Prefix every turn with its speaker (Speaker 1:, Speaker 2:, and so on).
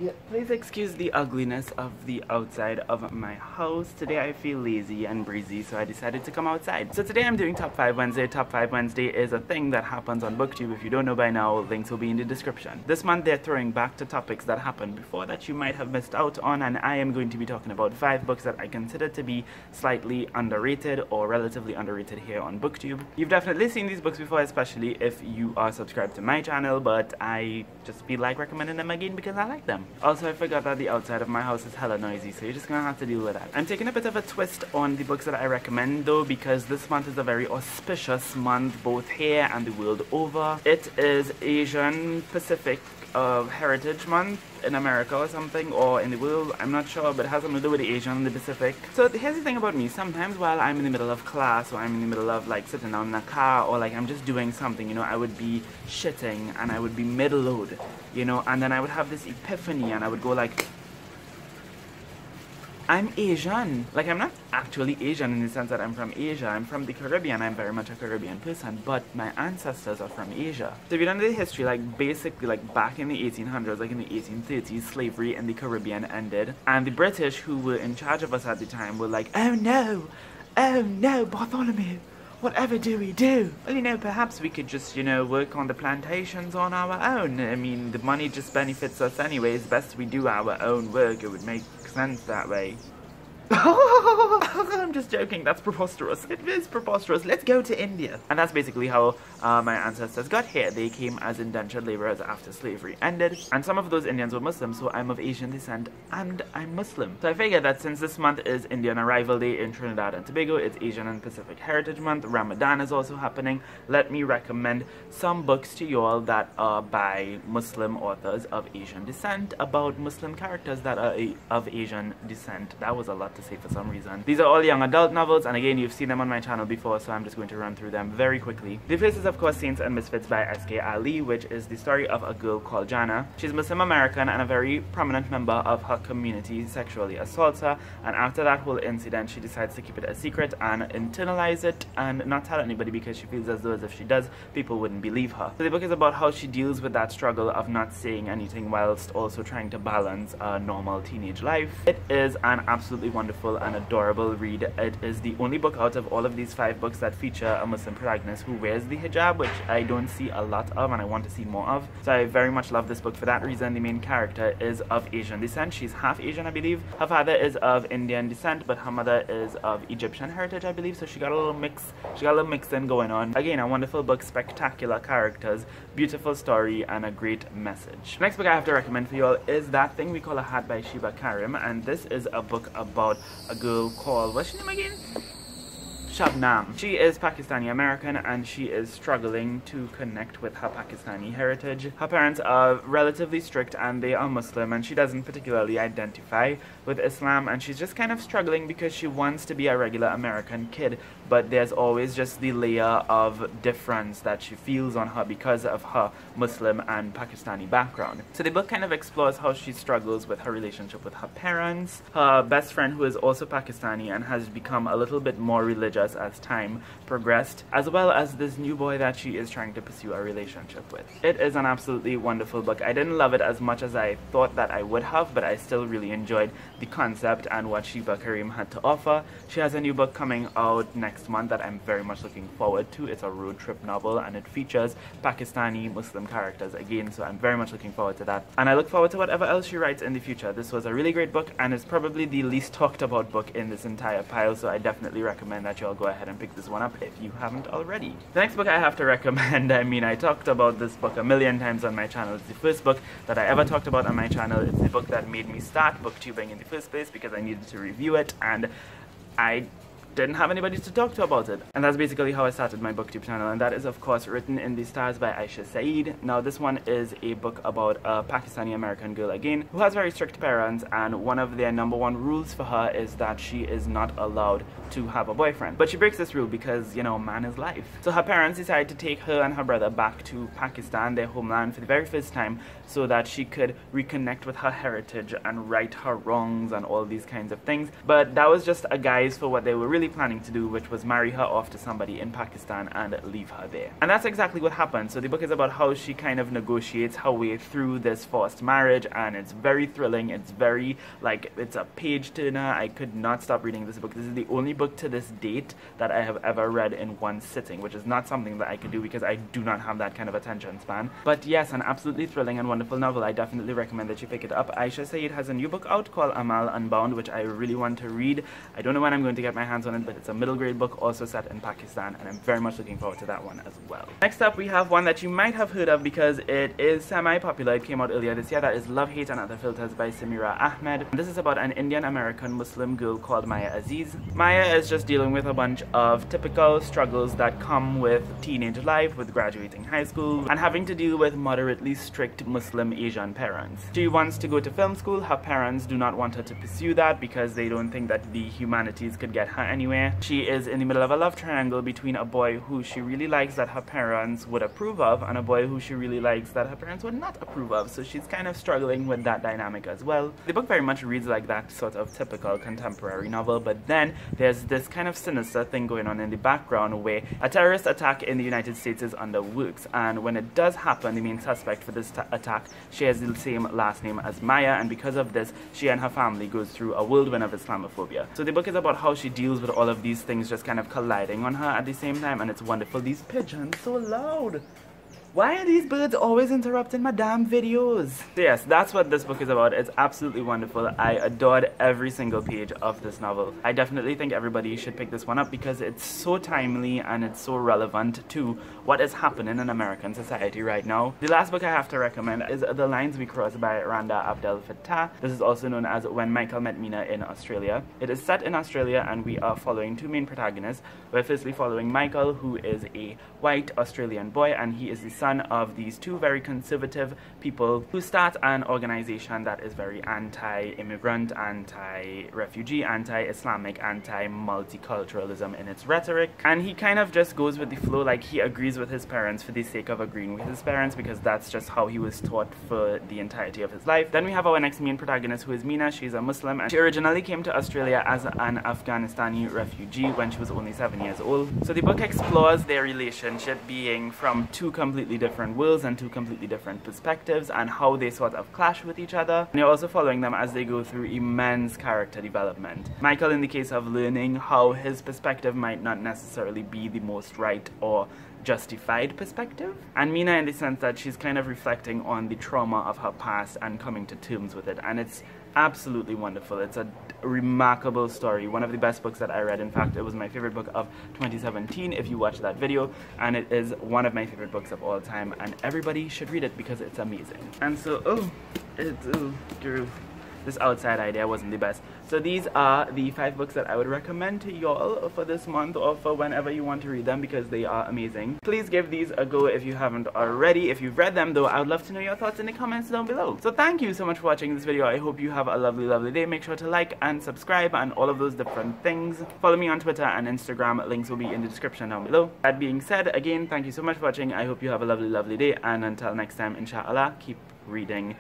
Speaker 1: Yeah, please excuse the ugliness of the outside of my house. Today I feel lazy and breezy, so I decided to come outside. So today I'm doing Top 5 Wednesday. Top 5 Wednesday is a thing that happens on BookTube. If you don't know by now, links will be in the description. This month they're throwing back to topics that happened before that you might have missed out on, and I am going to be talking about 5 books that I consider to be slightly underrated or relatively underrated here on BookTube. You've definitely seen these books before, especially if you are subscribed to my channel, but I just feel like recommending them again because I like them. Also, I forgot that the outside of my house is hella noisy, so you're just gonna have to deal with that. I'm taking a bit of a twist on the books that I recommend though, because this month is a very auspicious month both here and the world over. It is Asian Pacific Heritage Month in America or something, or in the world, I'm not sure, but it has something to do with the Asian and the Pacific. So here's the thing about me, sometimes while I'm in the middle of class, or I'm in the middle of like sitting down in a car, or like I'm just doing something, you know, I would be shitting and I would be mid-load, you know, and then I would have this epiphany and I would go like, I'm Asian. Like, I'm not actually Asian in the sense that I'm from Asia. I'm from the Caribbean. I'm very much a Caribbean person, but my ancestors are from Asia. So if you don't know the history, like basically like back in the 1800s, like in the 1830s, slavery in the Caribbean ended, and the British who were in charge of us at the time were like, oh no, Bartholomew, whatever do we do? Well, you know, perhaps we could just, you know, work on the plantations on our own. I mean, the money just benefits us anyways. Best we do our own work. It would make sense that way. I'm just joking, that's preposterous. It is preposterous. Let's go to India. And that's basically how my ancestors got here. They came as indentured laborers after slavery ended, and some of those Indians were Muslims, so I'm of Asian descent and I'm Muslim. So I figured that since this month is Indian Arrival Day in Trinidad and Tobago, it's Asian and Pacific Heritage Month, Ramadan is also happening, let me recommend some books to you all that are by Muslim authors of Asian descent, about Muslim characters that are of Asian descent. That was a lot to say for some reason. These are all young adult novels, and again, you've seen them on my channel before, so I'm just going to run through them very quickly. The first is of course Saints and Misfits by VSK Ali, which is the story of a girl called Jana. She's Muslim American and a very prominent member of her community sexually assaults her, and after that whole incident she decides to keep it a secret and internalize it and not tell anybody, because she feels as though as if she does, people wouldn't believe her. So the book is about how she deals with that struggle of not saying anything whilst also trying to balance a normal teenage life. It is an absolutely wonderful and adorable read. It is the only book out of all of these 5 books that feature a Muslim protagonist who wears the hijab, which I don't see a lot of and I want to see more of. So I very much love this book for that reason. The main character is of Asian descent. She's half Asian, I believe. Her father is of Indian descent, but her mother is of Egyptian heritage, I believe. So she got a little mixing going on. Again, a wonderful book, spectacular characters, beautiful story, and a great message. Next book I have to recommend for you all is That Thing We Call a Hat by Sheba Karim, and this is a book about a girl called, what's her name again? Shabnam. She is Pakistani American and she is struggling to connect with her Pakistani heritage. Her parents are relatively strict and they are Muslim, and she doesn't particularly identify with Islam, and she's just kind of struggling because she wants to be a regular American kid, but there's always just the layer of difference that she feels on her because of her Muslim and Pakistani background. So the book kind of explores how she struggles with her relationship with her parents, her best friend who is also Pakistani and has become a little bit more religious as time progressed, as well as this new boy that she is trying to pursue a relationship with. It is an absolutely wonderful book. I didn't love it as much as I thought that I would have, but I still really enjoyed the concept and what Sheba Karim had to offer. She has a new book coming out next month that I'm very much looking forward to. It's a road trip novel and it features Pakistani Muslim characters again, so I'm very much looking forward to that. And I look forward to whatever else she writes in the future. This was a really great book and it's probably the least talked about book in this entire pile, so I definitely recommend that you all go ahead and pick this one up if you haven't already. The next book I have to recommend, I mean, I talked about this book a million times on my channel. It's the first book that I ever talked about on my channel. It's the book that made me start booktubing in the first place because I needed to review it and I didn't have anybody to talk to about it. And that's basically how I started my booktube channel, and that is of course Written in the Stars by Saajid. Now this one is a book about a Pakistani American girl again who has very strict parents, and one of their #1 rules for her is that she is not allowed to have a boyfriend. But she breaks this rule because, you know, man is life. So her parents decided to take her and her brother back to Pakistan, their homeland, for the very first time so that she could reconnect with her heritage and right her wrongs and all these kinds of things. But that was just a guise for what they were really clearly planning to do, which was marry her off to somebody in Pakistan and leave her there. And that's exactly what happened. So the book is about how she kind of negotiates her way through this forced marriage, and it's very thrilling. It's very, like, it's a page turner. I could not stop reading this book. This is the only book to this date that I have ever read in one sitting, which is not something that I can do because I do not have that kind of attention span. But yes, an absolutely thrilling and wonderful novel. I definitely recommend that you pick it up. Aisha Saajid has a new book out called Amal Unbound, which I really want to read. I don't know when I'm going to get my hands on it, but it's a middle grade book also set in Pakistan, and I'm very much looking forward to that one as well. Next up, we have one that you might have heard of because it is semi-popular. It came out earlier this year. That is Love, Hate and Other Filters by Samira Ahmed. This is about an Indian-American Muslim girl called Maya Aziz. Maya is just dealing with a bunch of typical struggles that come with teenage life, with graduating high school, and having to deal with moderately strict Muslim Asian parents. She wants to go to film school. Her parents do not want her to pursue that because they don't think that the humanities could get her anywhere. She is in the middle of a love triangle between a boy who she really likes that her parents would approve of and a boy who she really likes that her parents would not approve of. So she's kind of struggling with that dynamic as well. The book very much reads like that sort of typical contemporary novel, but then there's this kind of sinister thing going on in the background where a terrorist attack in the United States is under works, and when it does happen, the main suspect for this attack shares the same last name as Maya, and because of this, she and her family goes through a whirlwind of Islamophobia. So the book is about how she deals with all of these things just kind of colliding on her at the same time, and it's wonderful. These pigeons so loud. Why are these birds always interrupting my damn videos? So yes, that's what this book is about. It's absolutely wonderful. I adored every single page of this novel. I definitely think everybody should pick this one up because it's so timely and it's so relevant to what is happening in American society right now. The last book I have to recommend is The Lines We Cross by Randa Abdel Fattah. This is also known as When Michael Met Mina in Australia. It is set in Australia, and we are following two main protagonists. We're firstly following Michael, who is a white Australian boy, and he is the son of these two very conservative people who start an organization that is very anti-immigrant, anti-refugee, anti-Islamic, anti-multiculturalism in its rhetoric. And he kind of just goes with the flow, like he agrees with his parents for the sake of agreeing with his parents because that's just how he was taught for the entirety of his life. Then we have our next main protagonist, who is Mina. She's a Muslim, and she originally came to Australia as an Afghanistani refugee when she was only 7 years old. So the book explores their relationship being from two completely different worlds and two completely different perspectives, and how they sort of clash with each other. And you're also following them as they go through immense character development. Michael, in the case of learning how his perspective might not necessarily be the most right or justified perspective, and Mina in the sense that she's kind of reflecting on the trauma of her past and coming to terms with it, and it's absolutely wonderful. It's a remarkable story, one of the best books that I read. In fact, it was my favorite book of 2017 if you watched that video, and it is one of my favorite books of all time, and everybody should read it because it's amazing. And so, this outside idea wasn't the best. So these are the 5 books that I would recommend to y'all for this month or for whenever you want to read them because they are amazing. Please give these a go if you haven't already. If you've read them though, I would love to know your thoughts in the comments down below. So thank you so much for watching this video. I hope you have a lovely, lovely day. Make sure to like and subscribe and all of those different things. Follow me on Twitter and Instagram. Links will be in the description down below. That being said, again, thank you so much for watching. I hope you have a lovely, lovely day, and until next time, inshallah, keep reading.